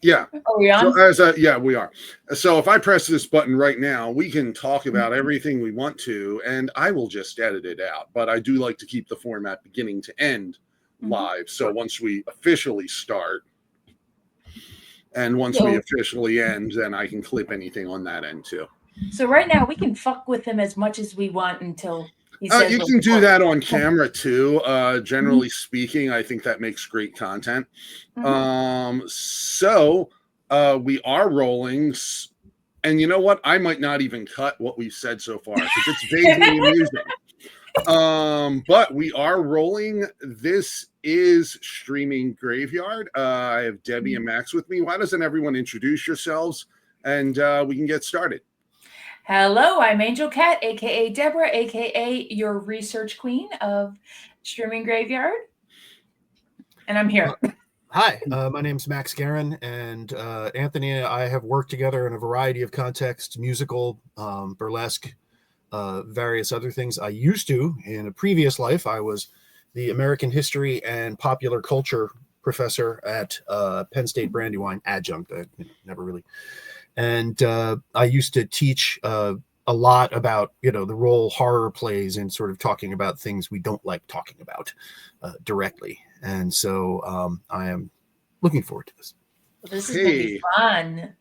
Yeah. Are we on? Yeah, we are. So if I press this button right now, we can talk about everything we want to, and I will just edit it out. But I do like to keep the format beginning to end live. So once we officially start, and once we officially end, then I can clip anything on that end too. So right now we can fuck with him as much as we want until he says you can do that on camera too. Generally speaking, I think that makes great content. So we are rolling, and you know what? I might not even cut what we've said so far because it's vaguely amusing. But we are rolling. This is Streaming Graveyard. I have Debbie and Max with me. Why doesn't everyone introduce yourselves, and we can get started? Hello, I'm Angel Cat, aka Deborah, aka your research queen of Streaming Graveyard, and I'm here. Hi, my name's Max Guerin, and Anthony and I have worked together in a variety of contexts: musical, burlesque, various other things. I used to, in a previous life, I was the American history and popular culture professor at Penn State Brandywine, adjunct. I never really. And I used to teach a lot about, the role horror plays in sort of talking about things we don't like talking about directly. And so I am looking forward to this. This is going to be fun.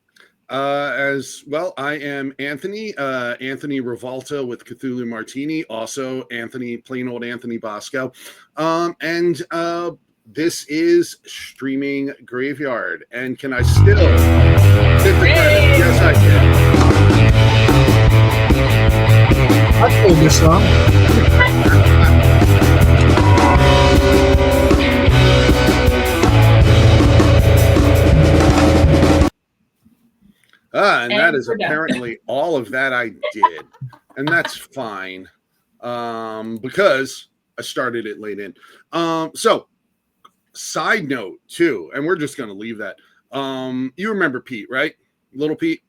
As well, I am Anthony Revolta with Cthulhu Martini, also plain old Anthony Bosco. And this is Streaming Graveyard. And can I still hit the credits? Yes, I can. I played this song. And that is apparently all of that I did. And that's fine. Because I started it late in. So side note too, and we're just going to leave that. You remember Pete, right? Little Pete,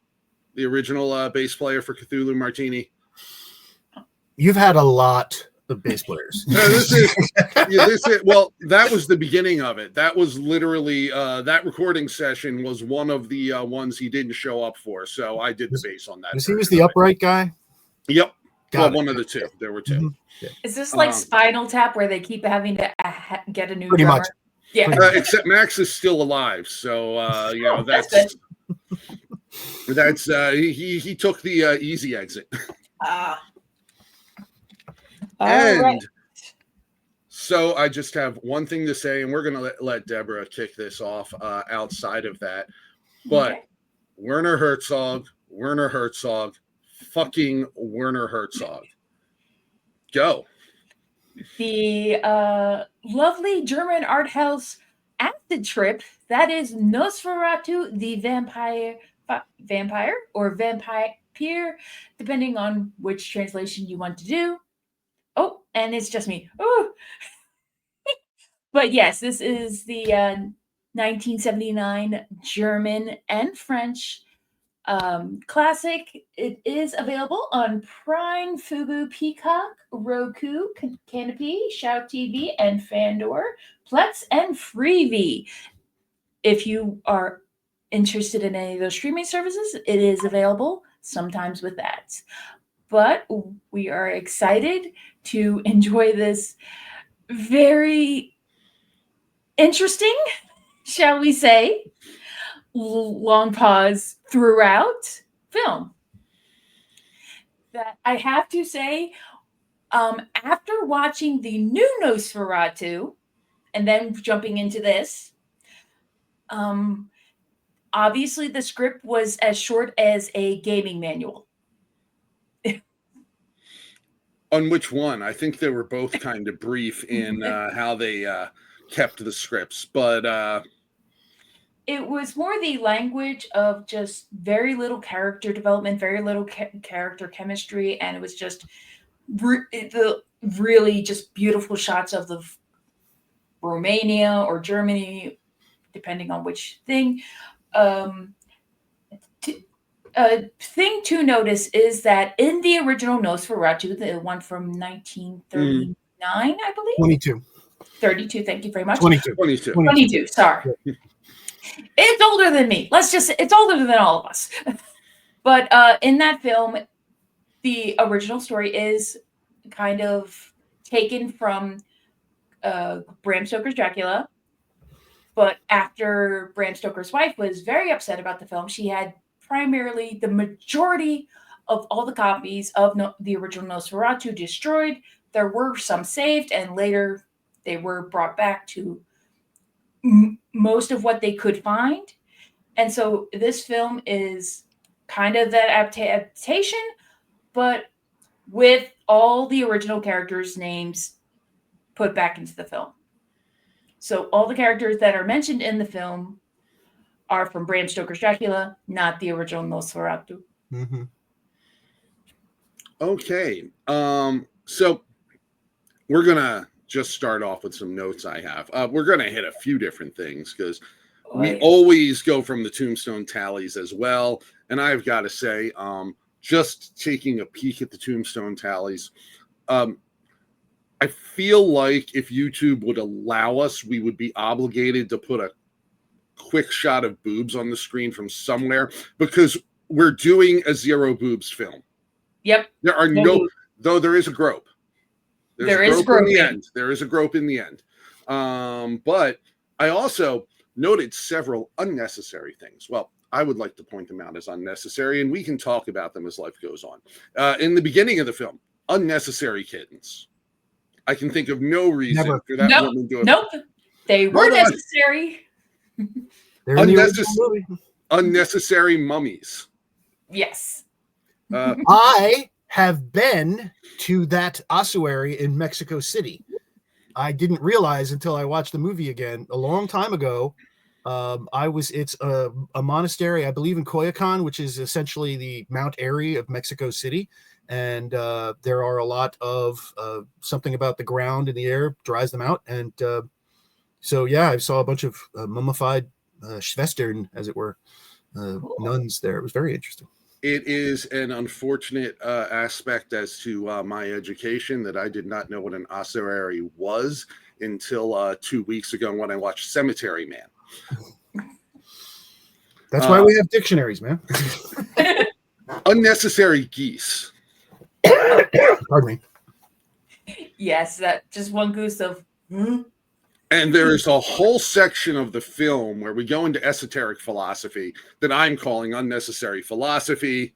the original bass player for Cthulhu Martini. You've had a lot of bass players. Well, that was the beginning of it. That was literally that recording session was one of the ones he didn't show up for. So I did the bass on that. He was the upright guy? Yep. One of the two. There were two. Mm-hmm. Yeah. Is this like Spinal Tap where they keep having to get a new pretty drummer? Much. Yeah. Except Max is still alive, so that's he took the easy exit. And right. So I just have one thing to say, and we're gonna let Deborah kick this off outside of that. But okay. Werner Herzog, fucking Werner Herzog. Go. The lovely German art house acid trip that is Nosferatu, the vampire or vampire, depending on which translation you want to do. Oh, and it's just me. Oh, but yes, this is the 1979 German and French classic. It is available on Prime, Fubu, Peacock, Roku, Canopy, Shout TV, and Fandor, Plex, and Freevee. If you are interested in any of those streaming services, it is available sometimes with that. But we are excited to enjoy this very interesting, shall we say, long pause throughout film. That I have to say, after watching the new Nosferatu and then jumping into this, obviously the script was as short as a gaming manual. On which one? I think they were both kind of brief in how they kept the scripts, but it was more the language of just very little character development, very little character chemistry, and it was just the really just beautiful shots of the Romania or Germany, depending on which thing. Thing to notice is that in the original Nosferatu, the one from 1939, I believe? 22. 32, thank you very much. 22. Sorry. It's older than me. It's older than all of us. But in that film, the original story is kind of taken from Bram Stoker's Dracula. But after Bram Stoker's wife was very upset about the film, she had primarily the majority of all the copies of the original Nosferatu destroyed. There were some saved, and later they were brought back to most of what they could find. And so this film is kind of that adaptation, but with all the original characters' names put back into the film. So all the characters that are mentioned in the film are from Bram Stoker's Dracula, not the original Nosferatu. Mm-hmm. Okay. So we're going to just start off with some notes I have. We're going to hit a few different things because we always go from the tombstone tallies as well. And I've got to say, just taking a peek at the tombstone tallies, I feel like if YouTube would allow us, we would be obligated to put a quick shot of boobs on the screen from somewhere because we're doing a zero boobs film. Yep. There are though there is a grope. There is a grope in the end. There is a grope in the end. But I also noted several unnecessary things. Well, I would like to point them out as unnecessary, and we can talk about them as life goes on. In the beginning of the film, unnecessary kittens. I can think of no reason for that woman to have... Nope. They were necessary. Unnecessary mummies. Yes. I have been to that ossuary in Mexico City. I didn't realize until I watched the movie again a long time ago. It's a monastery, I believe, in Coyoacan, which is essentially the Mount Airy of Mexico City. And there are a lot of something about the ground in the air dries them out. And so, yeah, I saw a bunch of mummified Schwestern, as it were, nuns there. It was very interesting. It is an unfortunate aspect as to my education that I did not know what an ossuary was until 2 weeks ago when I watched Cemetery Man. That's why we have dictionaries, man. Unnecessary geese. Pardon me. Yes, that just one goose of... And there is a whole section of the film where we go into esoteric philosophy that I'm calling unnecessary philosophy,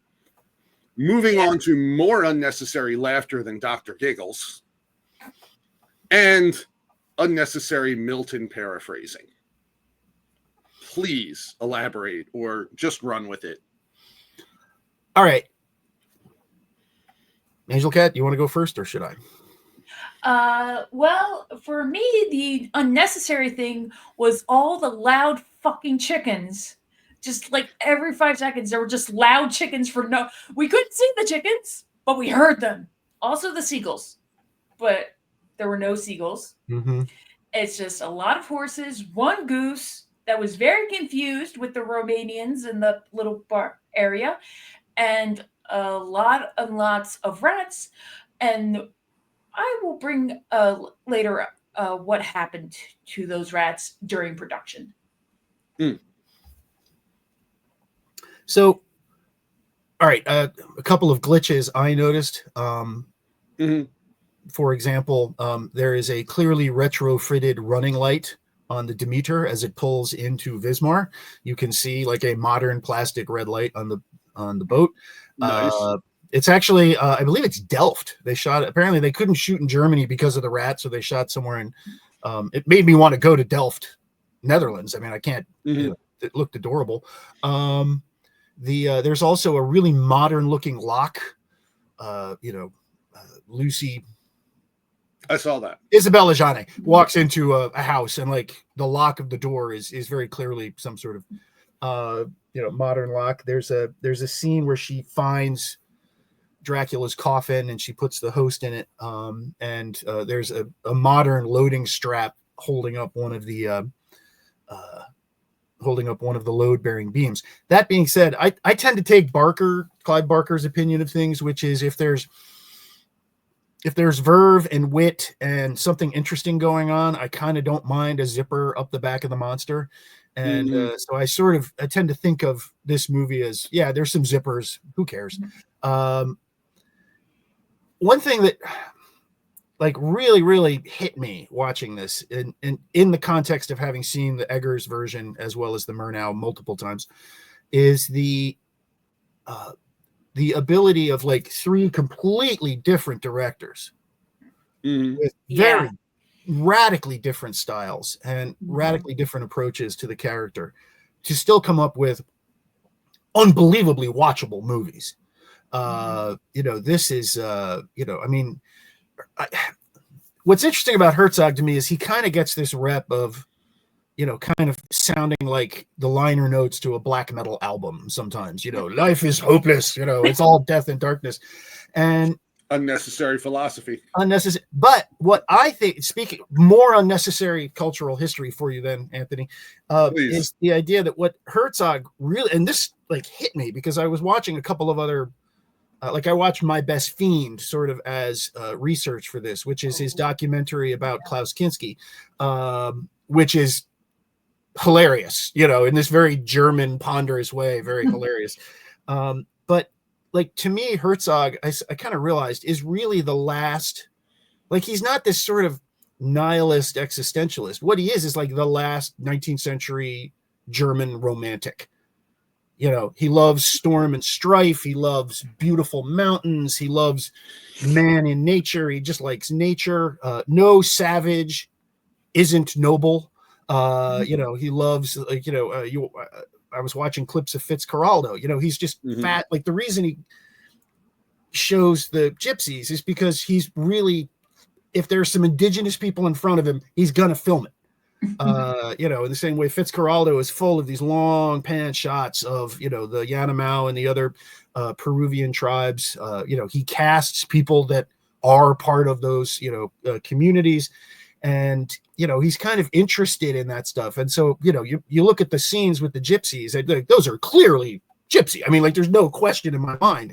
moving on to more unnecessary laughter than Dr. Giggles, and unnecessary Milton paraphrasing. Please elaborate or just run with it. All right. Angel Cat, you want to go first or should I? Well, for me, the unnecessary thing was all the loud fucking chickens. Just like every 5 seconds, there were just loud chickens we couldn't see the chickens, but we heard them. Also the seagulls, but there were no seagulls. Mm-hmm. It's just a lot of horses, one goose that was very confused with the Romanians in the little bar area, and lots of rats. And I will bring later what happened to those rats during production. So, all right, a couple of glitches I noticed. For example, there is a clearly retrofitted running light on the Demeter as it pulls into Vismar. You can see like a modern plastic red light on the boat. Nice. It's actually, I believe it's Delft. They shot it. Apparently they couldn't shoot in Germany because of the rat, so they shot somewhere in. It made me want to go to Delft, Netherlands. I mean, I can't. It looked adorable. There's also a really modern-looking lock. Lucy. I saw that. Isabella Jane walks into a house, and like the lock of the door is very clearly some sort of modern lock. There's a scene where she finds Dracula's coffin and she puts the host in it, and there's a modern loading strap holding up one of the load-bearing beams. That being said, I tend to take Clive Barker's opinion of things, which is if there's verve and wit and something interesting going on, I kind of don't mind a zipper up the back of the monster. And so I tend to think of this movie as, yeah, there's some zippers. Who cares? One thing that like really, really hit me watching this in the context of having seen the Eggers version as well as the Murnau multiple times is the ability of like three completely different directors with very radically different styles and radically different approaches to the character to still come up with unbelievably watchable movies. This is, I mean, what's interesting about Herzog to me is he kind of gets this rep of, kind of sounding like the liner notes to a black metal album sometimes, life is hopeless, it's all death and darkness. And unnecessary philosophy. Unnecessary. But what I think, speaking more unnecessary cultural history for you then, Anthony, is the idea that what Herzog really, and this like hit me because I was watching a couple of other, like I watched My Best Fiend sort of as research for this, which is his documentary about Klaus Kinski, which is hilarious, in this very German ponderous way, very hilarious. But like to me, Herzog, I kind of realized is really the last, like he's not this sort of nihilist existentialist. What he is like the last 19th century German romantic. He loves storm and strife. He loves beautiful mountains. He loves man in nature. He just likes nature. No savage isn't noble. He loves, I was watching clips of Fitzcarraldo. He's just fat. Like the reason he shows the gypsies is because he's really, if there's some indigenous people in front of him, he's going to film it. In the same way Fitzcarraldo is full of these long pan shots of, the Yanomamo and the other Peruvian tribes. He casts people that are part of those, communities. And, he's kind of interested in that stuff. And so, you look at the scenes with the gypsies, those are clearly gypsy. I mean, like, there's no question in my mind,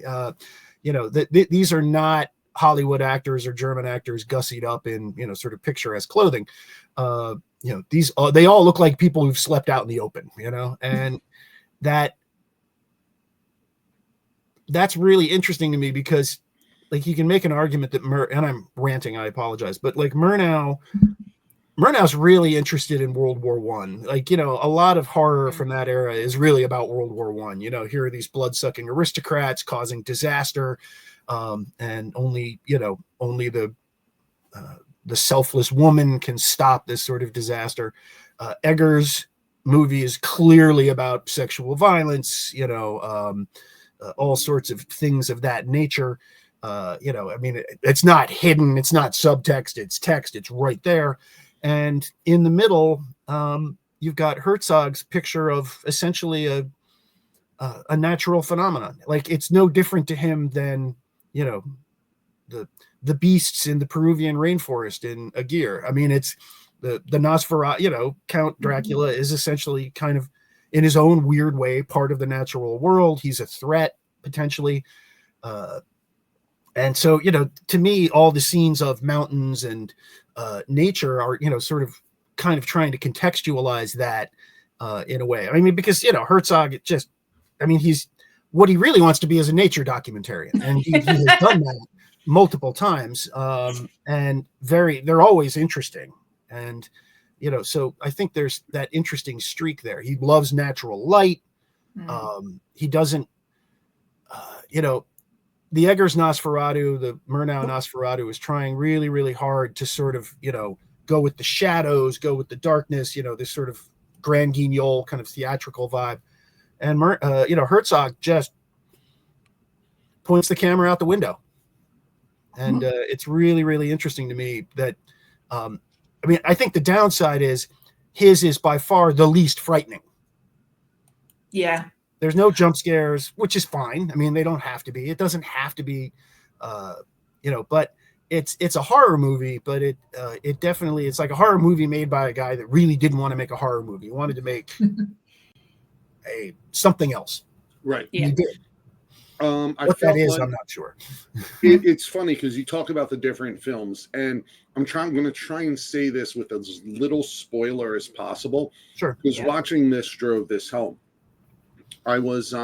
these are not Hollywood actors or German actors gussied up in, sort of picturesque clothing. They all look like people who've slept out in the open, and that's really interesting to me because like you can make an argument that and I'm ranting, I apologize, but like Murnau's really interested in World War One. Like, a lot of horror from that era is really about World War One. Here are these blood-sucking aristocrats causing disaster, and only the selfless woman can stop this sort of disaster. Eggers' movie is clearly about sexual violence, all sorts of things of that nature. It's not hidden, it's not subtext, it's text, it's right there. And in the middle, you've got Herzog's picture of essentially a natural phenomenon. Like it's no different to him than, the beasts in the Peruvian rainforest in Aguirre. I mean, it's the Nosferatu, Count Dracula is essentially kind of in his own weird way, part of the natural world. He's a threat potentially. And so, to me, all the scenes of mountains and nature are, sort of kind of trying to contextualize that in a way. I mean, because, Herzog, he's what he really wants to be is a nature documentarian. And he has done that multiple times. And they're always interesting. And, so I think there's that interesting streak there. He loves natural light. He doesn't, the Eggers Nosferatu, the Murnau Nosferatu is trying really, really hard to sort of, go with the shadows, go with the darkness, this sort of Grand Guignol kind of theatrical vibe. And, Herzog just points the camera out the window. And it's really, really interesting to me that, I think the downside is his is by far the least frightening. Yeah. There's no jump scares, which is fine. I mean, they don't have to be. It doesn't have to be, but it's a horror movie, but it definitely, it's like a horror movie made by a guy that really didn't want to make a horror movie. He wanted to make something else. Right. Yeah. He did. I What that felt is, like I'm not sure. it's funny because you talk about the different films, and I'm going to try and say this with as little spoiler as possible. Sure. Because Yeah. watching this drove this home. I was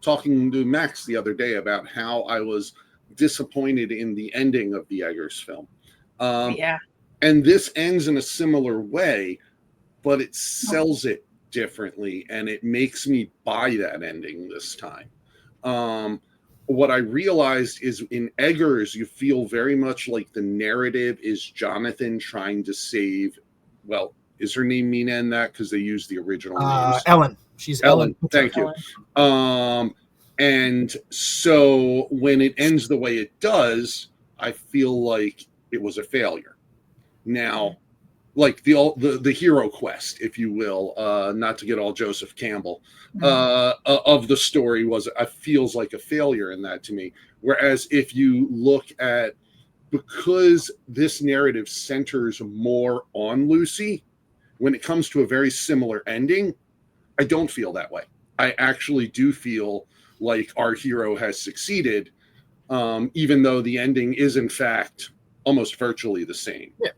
talking to Max the other day about how I was disappointed in the ending of the Eggers film. Yeah. And this ends in a similar way, but it sells it differently, and it makes me buy that ending this time. What I realized is in Eggers, you feel very much like the narrative is Jonathan trying to save, well, is her name Mina in that? Because they use the original names. Ellen. She's Ellen. Thank you. And so when it ends the way it does, I feel like it was a failure. Now, like the hero quest, if you will, not to get all Joseph Campbell, of the story feels like a failure in that to me. Whereas if you look at, because this narrative centers more on Lucy, when it comes to a very similar ending, I don't feel that way. I actually do feel like our hero has succeeded, even though the ending is in fact almost virtually the same. Yeah.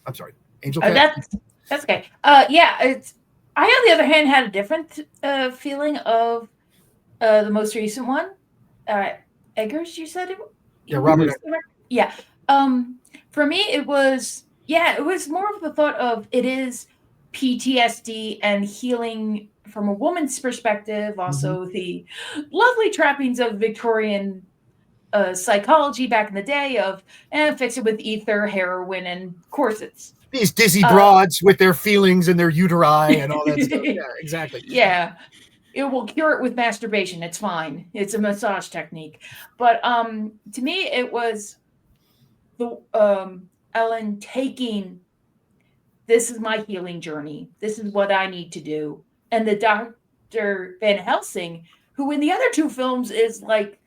I'm sorry, Angel Cat? That's okay. Yeah, I on the other hand had a different feeling of the most recent one. Eggers, you said it? Yeah, Robert Eggers. Yeah. For me, it was more of the thought of it is PTSD and healing from a woman's perspective. Also, the lovely trappings of Victorian psychology back in the day of fix it with ether, heroin, and corsets. These dizzy broads with their feelings and their uteri and all that stuff. Yeah, exactly. Yeah. It will cure it with masturbation. It's fine. It's a massage technique. But to me, it was the Ellen taking, this is my healing journey. This is what I need to do. And the Dr. Van Helsing, who in the other two films is like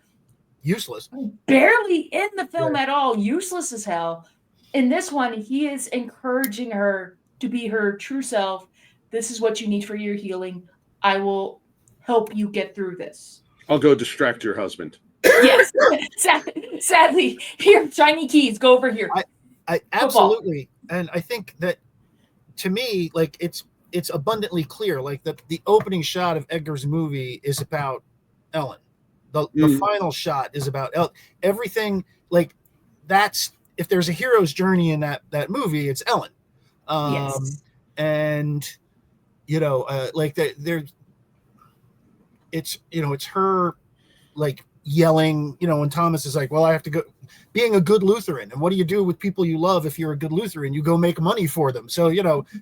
useless, barely in the film at all, useless as hell. In this one, he is encouraging her to be her true self. This is what you need for your healing. I will help you get through this. I'll go distract your husband. Yes. Sadly, here, shiny keys, go over here. I absolutely. And I think that to me, like it's abundantly clear, like the opening shot of Eggers' movie is about Ellen. The final shot is about everything. Like that's, if there's a hero's journey in that movie, it's Ellen. Yes. And like it's her like yelling, when Thomas is like, well, I have to go, being a good Lutheran. And what do you do with people you love if you're a good Lutheran? You go make money for them. So,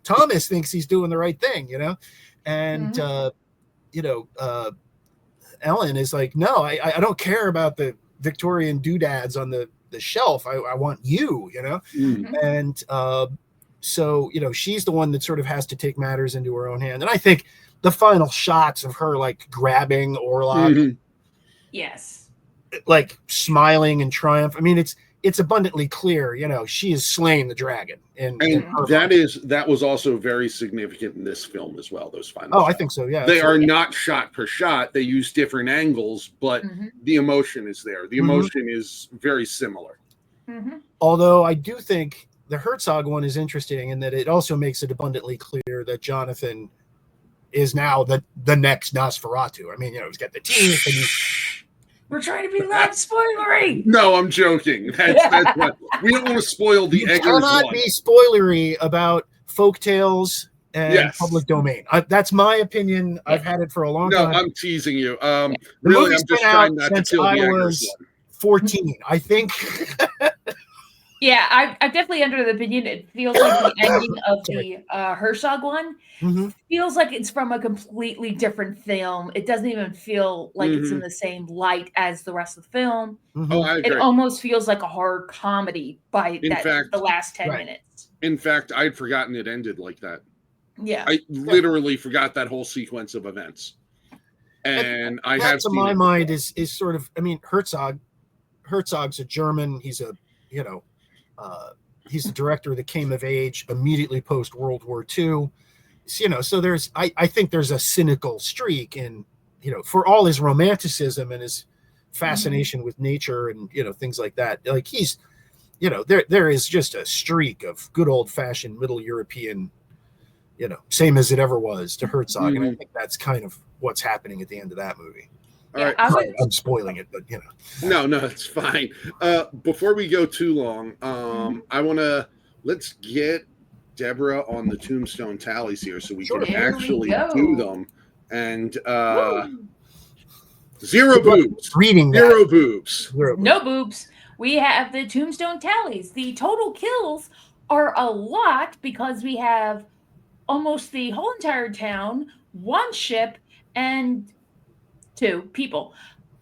Thomas thinks he's doing the right thing, and, Ellen is like, no, I don't care about the Victorian doodads on the shelf. I want you, and so she's the one that sort of has to take matters into her own hand. And I think the final shots of her like grabbing Orlok, yes, like smiling in triumph. I mean, it's abundantly clear, she is slaying the dragon. And that was also very significant in this film as well. Those final shots. I think so. Yeah, they are not shot per shot. They use different angles, but the emotion is there. The emotion is very similar. Although I do think the Herzog one is interesting in that it also makes it abundantly clear that Jonathan is now the next Nosferatu. I mean, he's got the teeth and we're trying to be less spoilery. No, I'm joking. That's what, we don't want to spoil the Eggers one. Cannot be spoilery about folk tales and public domain. That's my opinion. I've had it for a long time. No, I'm teasing you. Really, I'm just trying not to kill the Eggers one. 14, I think. Yeah, I'm definitely under the opinion. It feels like the ending of the Herzog one feels like it's from a completely different film. It doesn't even feel like it's in the same light as the rest of the film. Oh, I agree. It almost feels like a horror comedy by the last 10 minutes. In fact, I'd forgotten it ended like that. Yeah. I literally forgot that whole sequence of events. And I have to my mind is sort of, I mean, Herzog's a German. He's a, he's the director that came of age immediately post World War II. so there's I think there's a cynical streak in, for all his romanticism and his fascination with nature and things like that. Like he's, there is just a streak of good old fashioned Middle European, same as it ever was to Herzog, and I think that's kind of what's happening at the end of that movie. All right. I'm spoiling it, but No, it's fine. Before we go too long, let's get Deborah on the tombstone tallies here so we can actually do them. And zero boobs. Reading zero boobs. No boobs. We have the tombstone tallies. The total kills are a lot because we have almost the whole entire town, one ship, and 2 people.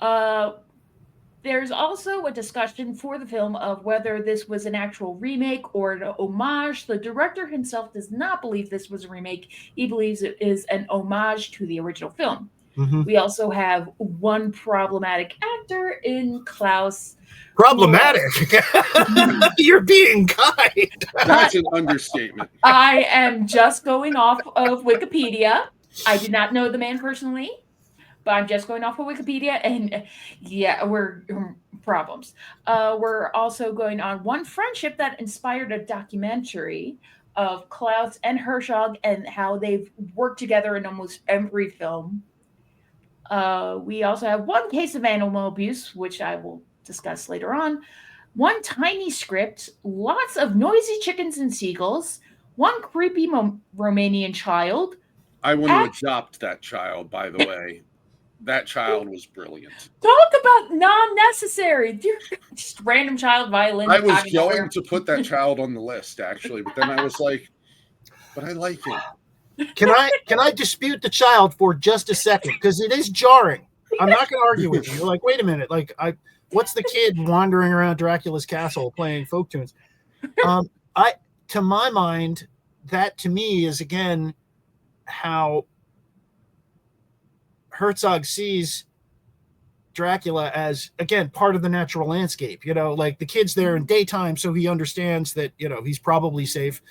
There's also a discussion for the film of whether this was an actual remake or an homage. The director himself does not believe this was a remake. He believes it is an homage to the original film. We also have one problematic actor in Klaus. Problematic? You're being kind. That's an understatement. I am just going off of Wikipedia. I did not know the man personally, but I'm just going off of Wikipedia, and yeah, we're problems. We're also going on one friendship that inspired a documentary of Klaus and Herzog and how they've worked together in almost every film. We also have one case of animal abuse, which I will discuss later on. One tiny script, lots of noisy chickens and seagulls, one creepy Romanian child. I want to adopt that child, by the way. That child was brilliant. Talk about non-necessary. Just random child violin. I was going to put that child on the list, actually, but then I was like, but I like him. Can I dispute the child for just a second? Because it is jarring. I'm not going to argue with you. You're like, wait a minute. Like, what's the kid wandering around Dracula's castle playing folk tunes? To my mind, that to me is again how Herzog sees Dracula as, again, part of the natural landscape. Like the kid's there in daytime, so he understands that he's probably safe.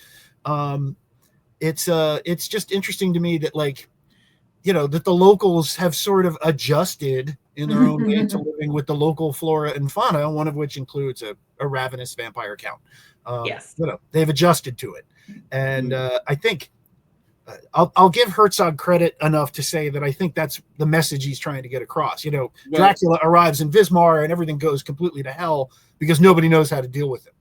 It's just interesting to me that that the locals have sort of adjusted in their own way to living with the local flora and fauna, one of which includes a ravenous vampire count. Yes, they've adjusted to it, and I think I'll give Herzog credit enough to say that I think that's the message he's trying to get across. Dracula arrives in Wismar and everything goes completely to hell because nobody knows how to deal with it.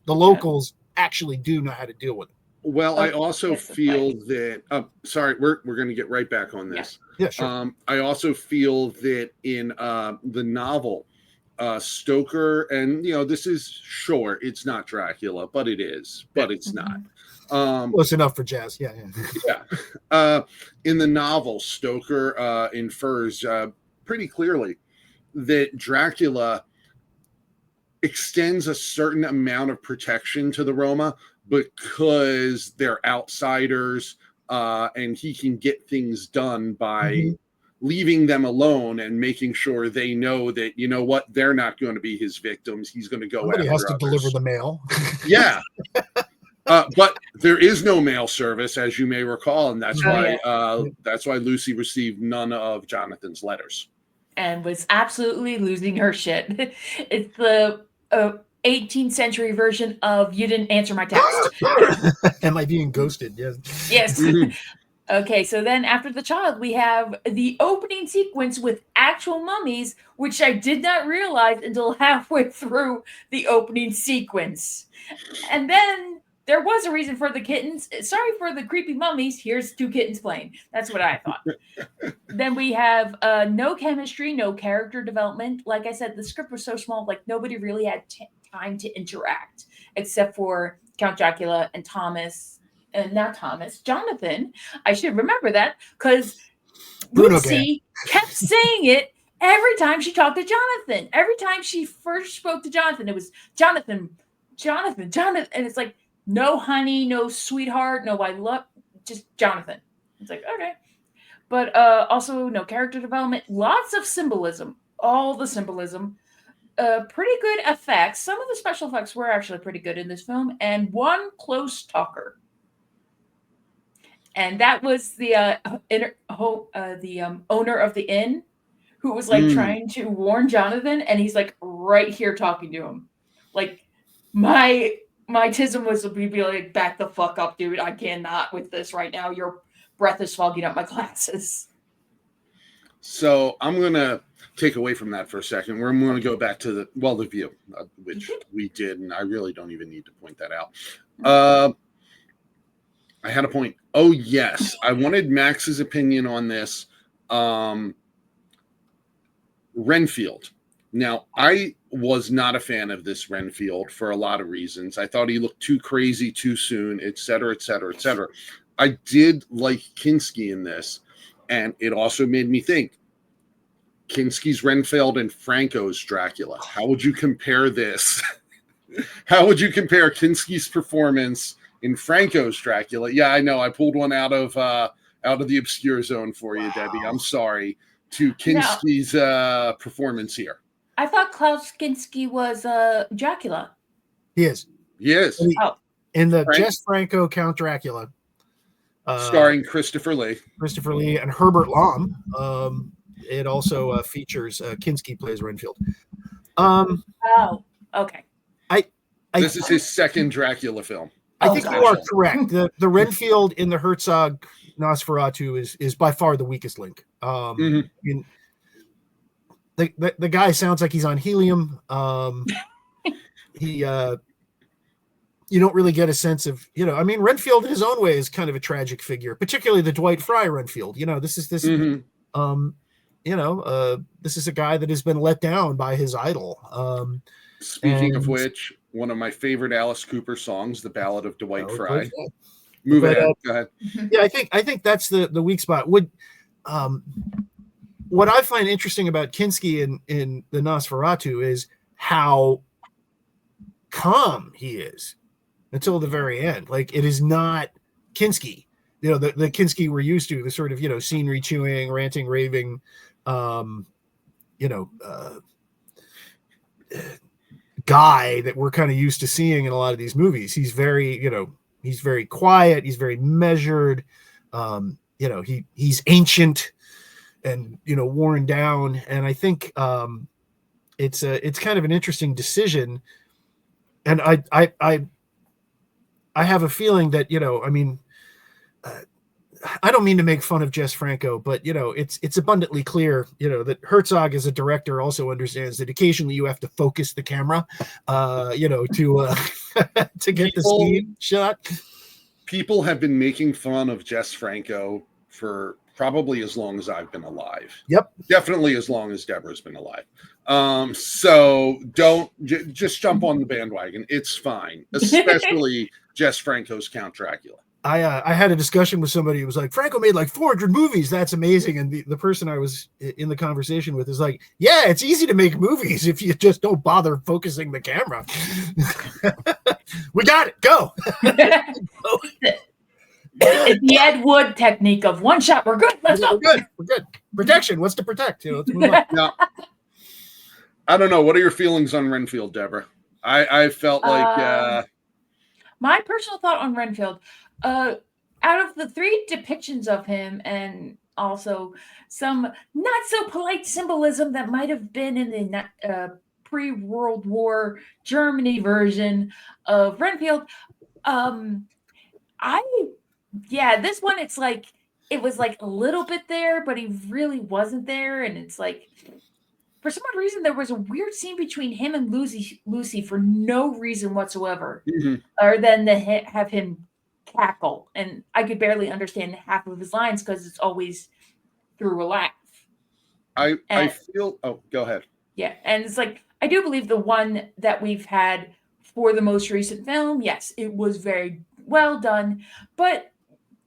The locals actually do know how to deal with it. Well, I also feel that. Sorry, we're going to get right back on this. Yeah, sure. I also feel that in the novel, Stoker, and this is sure it's not Dracula, but it is, but it's not. Close enough for jazz. Yeah. In the novel, Stoker infers pretty clearly that Dracula extends a certain amount of protection to the Roma because they're outsiders, and he can get things done by leaving them alone and making sure they know that, they're not going to be his victims. He's going to go Somebody after has to others. deliver the mail. Yeah. But there is no mail service, as you may recall, and that's why Lucy received none of Jonathan's letters and was absolutely losing her shit. It's the 18th century version of "you didn't answer my text." Am I being ghosted? Yes. Yes. Okay, so then after the child, we have the opening sequence with actual mummies, which I did not realize until halfway through the opening sequence. And then there was a reason for the kittens. Sorry for the creepy mummies. Here's 2 kittens playing. That's what I thought. Then we have no chemistry, no character development. Like I said, the script was so small, like nobody really had time to interact, except for Count Dracula and Jonathan. I should remember that because Lucy kept saying it every time she talked to Jonathan. Every time she first spoke to Jonathan, it was Jonathan. And it's like, no honey, no sweetheart, no I love, just Jonathan. It's like, okay. But also no character development, lots of symbolism, all the symbolism. Pretty good effects. Some of the special effects were actually pretty good in this film, and one close talker. and that was the owner of the inn who was like trying to warn Jonathan, and he's like right here talking to him. Like my tism was to be like, back the fuck up, dude. I cannot with this right now. Your breath is fogging up my glasses. So I'm going to take away from that for a second. We're going to go back to the view, which we did, and I really don't even need to point that out. I had a point. Oh, yes. I wanted Max's opinion on this. Renfield. Now, I was not a fan of this Renfield for a lot of reasons. I thought he looked too crazy too soon, et cetera, et cetera, et cetera. I did like Kinski in this, and it also made me think, Kinski's Renfield and Franco's Dracula. How would you compare this? How would you compare Kinski's performance in Franco's Dracula? Yeah, I know. I pulled one out of the obscure zone for you, Debbie. I'm sorry. To Kinski's performance here. I thought Klaus Kinski was Dracula. He is. Yes. In the Jess Franco Count Dracula. Starring Christopher Lee. And Herbert Lom. It also features Kinski plays Renfield. Oh, okay. This is his second Dracula film. I think you are correct. The Renfield in the Herzog Nosferatu is by far the weakest link. The guy sounds like he's on helium. You don't really get a sense of, Renfield in his own way is kind of a tragic figure, particularly the Dwight Fry Renfield. This is this a guy that has been let down by his idol. Speaking of which, one of my favorite Alice Cooper songs, "The Ballad of Dwight Fry." Move ahead. Go ahead. Yeah, I think that's the weak spot. What I find interesting about Kinski in the Nosferatu is how calm he is until the very end. Like, it is not Kinski. The Kinski we're used to, the sort of, scenery chewing, ranting, raving, guy that we're kind of used to seeing in a lot of these movies. He's very, he's very quiet. He's very measured. He's ancient and, worn down. And I think it's kind of an interesting decision. And I have a feeling that, I don't mean to make fun of Jess Franco, but it's abundantly clear, that Herzog as a director also understands that occasionally you have to focus the camera, to get the scene shot. People have been making fun of Jess Franco for probably as long as I've been alive. Yep, definitely as long as Deborah's been alive. So don't just jump on the bandwagon. It's fine, especially Jess Franco's Count Dracula. I had a discussion with somebody who was like, Franco made like 400 movies. That's amazing. And the person I was in the conversation with is like, yeah, it's easy to make movies if you just don't bother focusing the camera. We got it. Go. It's the Ed Wood technique of one shot. We're good. Let's go. We're good. Protection. What's to protect? Let's move on. Now, I don't know. What are your feelings on Renfield, Deborah? I felt like my personal thought on Renfield. Out of the three depictions of him, and also some not so polite symbolism that might have been in the pre-World War Germany version of Renfield, this one, it's like it was like a little bit there, but he really wasn't there, and it's like for some odd reason there was a weird scene between him and Lucy for no reason whatsoever, other than to have him cackle, and I could barely understand half of his lines because it's always through a laugh. I feel. Oh, go ahead. Yeah, and it's like I do believe the one that we've had for the most recent film, yes, it was very well done, but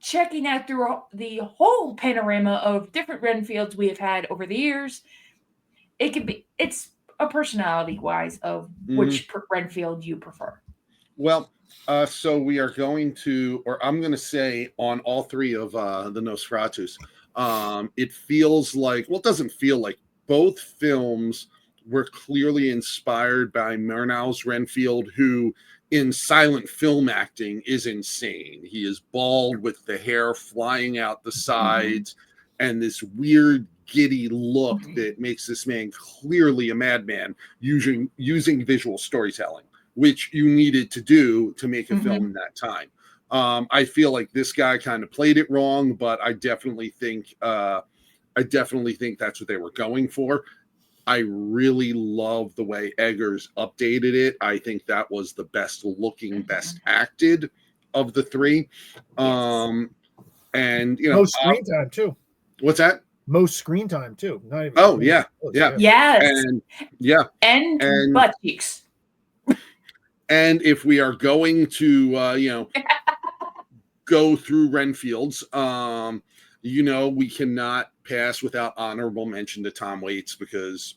checking out through the whole panorama of different Renfields we have had over the years, it's a personality wise of which Renfield you prefer. Well, so we are going to, or I'm going to say on all three of the Nosferatus, it feels like, well, it doesn't feel like, both films were clearly inspired by Murnau's Renfield, who in silent film acting is insane. He is bald with the hair flying out the sides and this weird giddy look that makes this man clearly a madman using visual storytelling, which you needed to do to make a film in that time. I feel like this guy kind of played it wrong, but I definitely think that's what they were going for. I really love the way Eggers updated it. I think that was the best looking, best acted of the three. And most screen time too. What's that? Most screen time too. Not even yeah. Yes. And butt cheeks. And if we are going to go through Renfields, we cannot pass without honorable mention to Tom Waits, because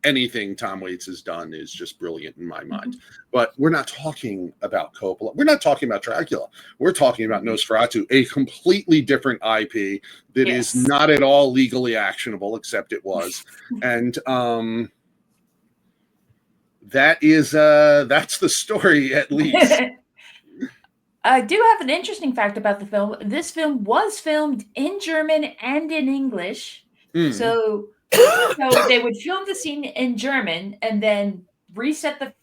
anything Tom Waits has done is just brilliant in my mind. But we're not talking about Coppola. We're not talking about Dracula. We're talking about Nosferatu, a completely different IP that is not at all legally actionable, except it was. And that's the story, at least. I do have an interesting fact about the film. This film was filmed in German and in English. So they would film the scene in German and then reset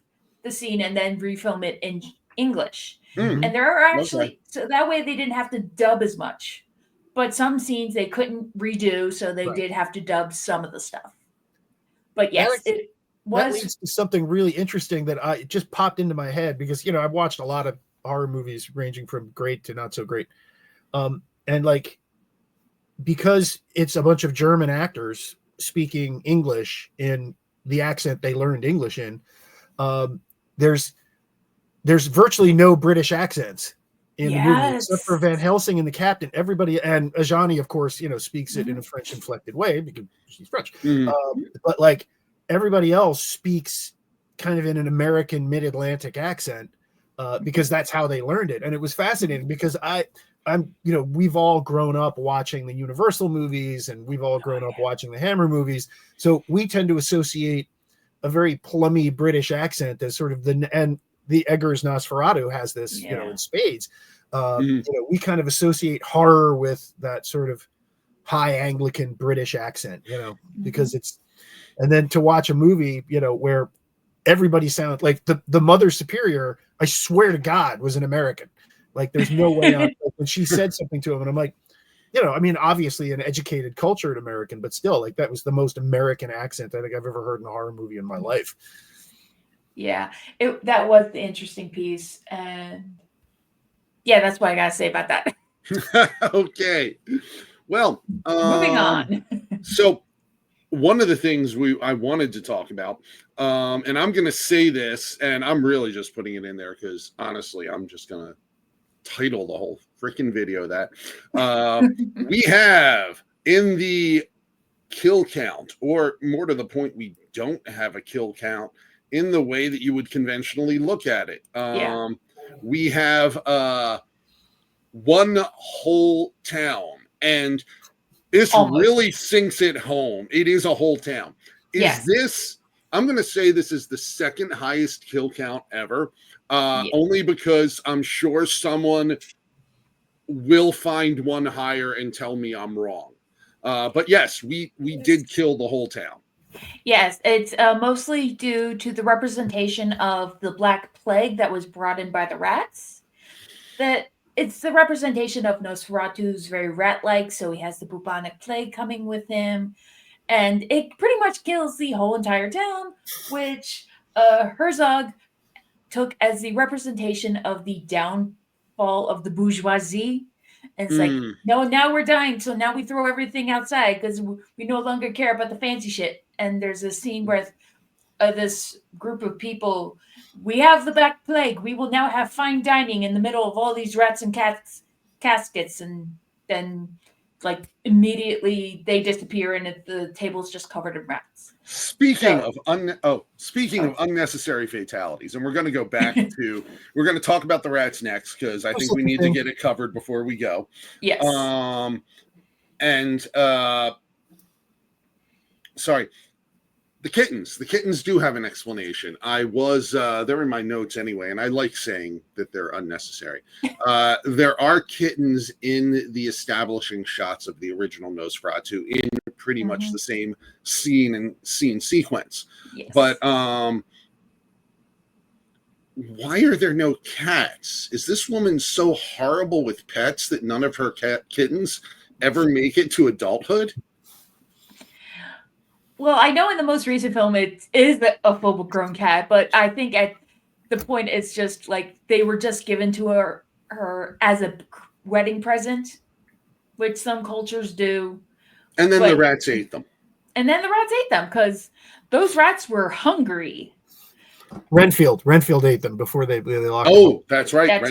the scene and then refilm it in English. And there are actually, so that way they didn't have to dub as much. But some scenes they couldn't redo, so they did have to dub some of the stuff. But yes, that leads to something really interesting that I just popped into my head, because I've watched a lot of horror movies ranging from great to not so great, and because it's a bunch of German actors speaking English in the accent they learned English in, there's virtually no British accents in the movie, except for Van Helsing and the captain. Everybody, and Ajani, of course, speaks it in a French inflected way because she's French. But everybody else speaks kind of in an American mid-Atlantic accent, because that's how they learned it. And it was fascinating because we've all grown up watching the Universal movies, and we've all grown up watching the Hammer movies. So we tend to associate a very plummy British accent as sort of the Eggers Nosferatu has this, in spades. We kind of associate horror with that sort of high Anglican British accent, because it's, and then to watch a movie, where everybody sounds like the Mother Superior, I swear to God, was an American. Like, there's no way when she said something to him, and I'm like, obviously an educated, cultured American, but still, that was the most American accent I think I've ever heard in a horror movie in my life. Yeah, that was the interesting piece, and that's what I gotta say about that. Okay, well, moving on. So one of the things I wanted to talk about, and I'm going to say this, and I'm really just putting it in there because honestly, I'm just going to title the whole freaking video that we have in the kill count, or more to the point, we don't have a kill count in the way that you would conventionally look at it. We have one whole town, and this really sinks it home. It is a whole town. I'm going to say this is the second highest kill count ever, only because I'm sure someone will find one higher and tell me I'm wrong. But yes, we did kill the whole town. Yes, it's mostly due to the representation of the Black Plague that was brought in by the rats. That it's the representation of Nosferatu's very rat-like, so he has the bubonic plague coming with him, and it pretty much kills the whole entire town, which Herzog took as the representation of the downfall of the bourgeoisie. And it's like, no, now we're dying, so now we throw everything outside because we no longer care about the fancy shit. And there's a scene where this group of people, we have the Black Plague, we will now have fine dining in the middle of all these rats and caskets, and then immediately they disappear and the table's just covered in rats. Speaking of unnecessary fatalities, and we're going to go back to, we're going to talk about the rats next because I think we need to get it covered before we go. Yes. Sorry. The kittens do have an explanation. I was they're in my notes anyway, and I like saying that they're unnecessary. There are kittens in the establishing shots of the original Nosferatu in pretty much the same scene and scene sequence. Yes. But why are there no cats? Is this woman so horrible with pets that none of her kittens ever make it to adulthood? Well, I know in the most recent film it is a full-grown cat, but I think at the point it's just like they were just given to her as a wedding present, which some cultures do. And then the rats ate them. And then the rats ate them because those rats were hungry. Renfield ate them before they locked them. Oh, that's right. That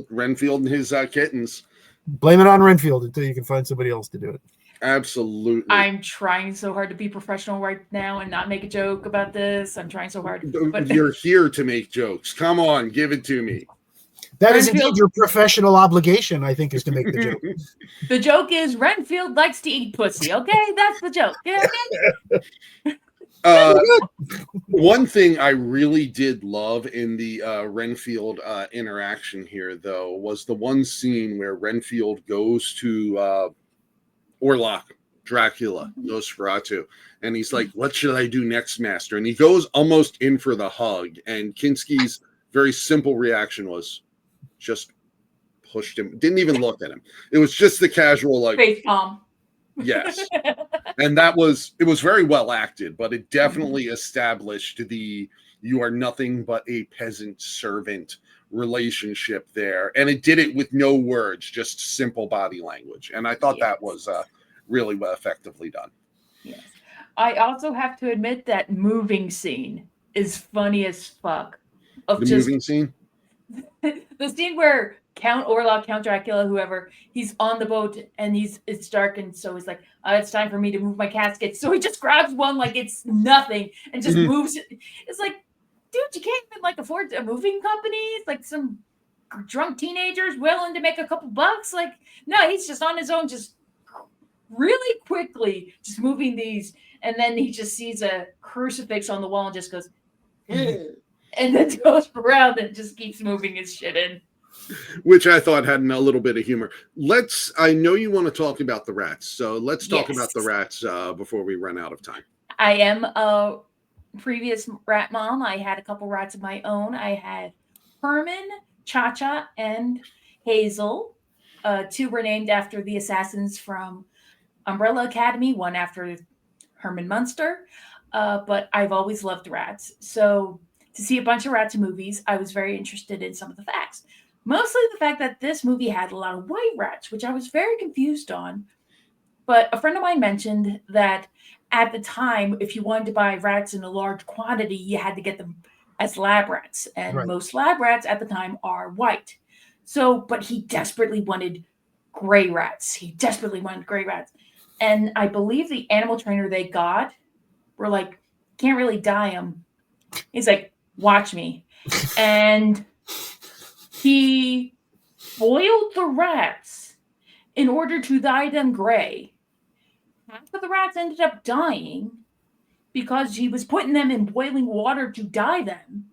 Renfield and his kittens. Blame it on Renfield until you can find somebody else to do it. Absolutely. I'm trying so hard to be professional right now and not make a joke about this. I'm trying so hard. But you're here to make jokes. Come on, give it to me. That is indeed your professional obligation, I think, is to make the joke. The joke is Renfield likes to eat pussy. Okay, that's the joke. One thing I really did love in the Renfield interaction here, though, was the one scene where Renfield goes to Orlok, Dracula, Nosferatu, and he's like, "What should I do next, master?" And he goes almost in for the hug, and Kinski's very simple reaction was just pushed him, didn't even look at him. It was just the casual, like, face palm. Yes. And it was very well acted, but it definitely established you are nothing but a peasant servant relationship there. And it did it with no words, just simple body language. And I thought that was really effectively done. Yes. I also have to admit that moving scene is funny as fuck. Moving scene? The scene where Count Orlok, Count Dracula, whoever, he's on the boat and it's dark, and so he's like, it's time for me to move my casket. So he just grabs one like it's nothing and just moves it. It's like, dude, you can't even like afford a moving company. It's like some drunk teenagers willing to make a couple bucks. Like, no, he's just on his own, just really quickly just moving these. And then he just sees a crucifix on the wall and just goes, and then goes around and just keeps moving his shit in. Which I thought had a little bit of humor. I know you want to talk about the rats, so let's talk about the rats before we run out of time. I am a previous rat mom. I had a couple rats of my own. I had Herman, Cha-Cha, and Hazel. Two were named after the assassins from Umbrella Academy, one after Herman Munster. But I've always loved rats. So to see a bunch of rats in movies, I was very interested in some of the facts. Mostly the fact that this movie had a lot of white rats, which I was very confused on. But a friend of mine mentioned that at the time, if you wanted to buy rats in a large quantity, you had to get them as lab rats. And most lab rats at the time are white. So, but he desperately wanted gray rats. And I believe the animal trainer they got were like, can't really dye them. He's like, watch me. And he boiled the rats in order to dye them gray. Half of the rats ended up dying because he was putting them in boiling water to dye them.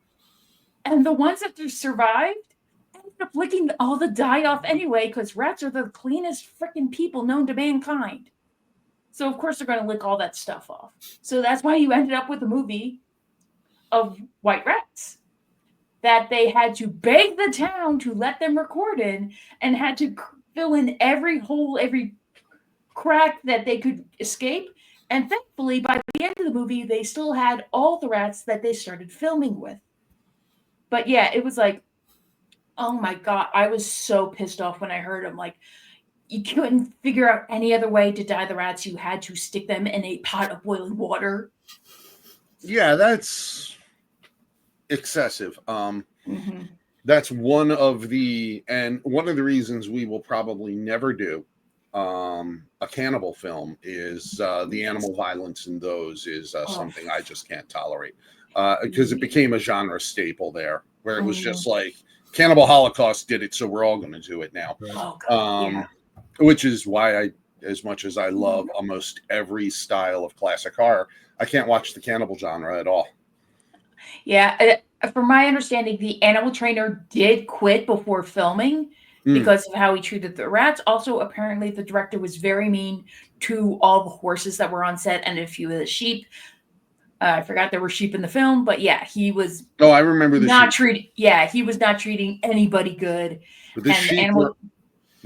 And the ones that survived ended up licking all the dye off anyway, because rats are the cleanest freaking people known to mankind. So of course they're going to lick all that stuff off. So that's why you ended up with a movie of white rats that they had to beg the town to let them record in, and had to fill in every hole, every crack that they could escape. And thankfully, by the end of the movie, they still had all the rats that they started filming with. But yeah, it was like, oh my God, I was so pissed off when I heard them. Like, you couldn't figure out any other way to dye the rats. You had to stick them in a pot of boiling water. Yeah, that's excessive. That's one of the reasons we will probably never do a cannibal film is the animal violence in those is something I just can't tolerate, because it became a genre staple there, where it was just like Cannibal Holocaust did it, so we're all going to do it now. Which is why I as much as I love almost every style of classic horror. I can't watch the cannibal genre at all. Yeah, from my understanding, the animal trainer did quit before filming because of how he treated the rats. Also, apparently, the director was very mean to all the horses that were on set and a few of the sheep. I forgot there were sheep in the film, but yeah, he was. Oh, I remember the not sheep. treating. Yeah, he was not treating anybody good. But the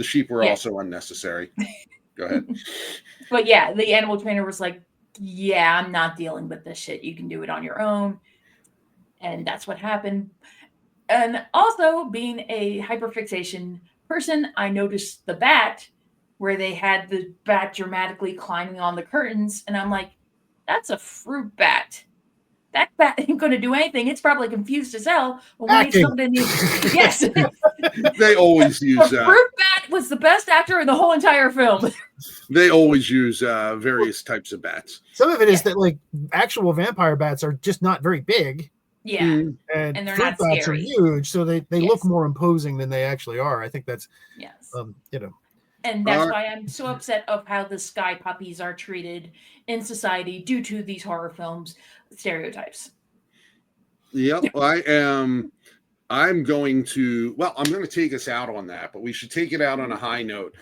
sheep were Yeah. also unnecessary. Go ahead. But yeah, the animal trainer was like, "Yeah, I'm not dealing with this shit. You can do it on your own." And that's what happened. And also, being a hyperfixation person, I noticed the bat where they had the bat dramatically climbing on the curtains, and I'm like, that's a fruit bat. That bat ain't going to do anything. It's probably confused as hell. But when Acting. yes, They always use the fruit bat was the best actor in the whole entire film. they always use various types of bats. Some of it is that like actual vampire bats are just not very big. Yeah, and they're fruit not bats scary. are huge, so they look more imposing than they actually are. I think that's you know. And that's why I'm so upset of how the sky puppies are treated in society due to these horror films stereotypes. Yep, I'm going to take us out on that, but we should take it out on a high note.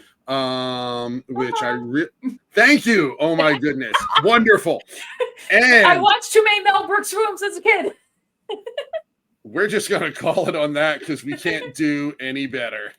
Thank you. Oh my goodness. Wonderful. And I watched too many Mel Brooks films as a kid. We're just going to call it on that because we can't do any better.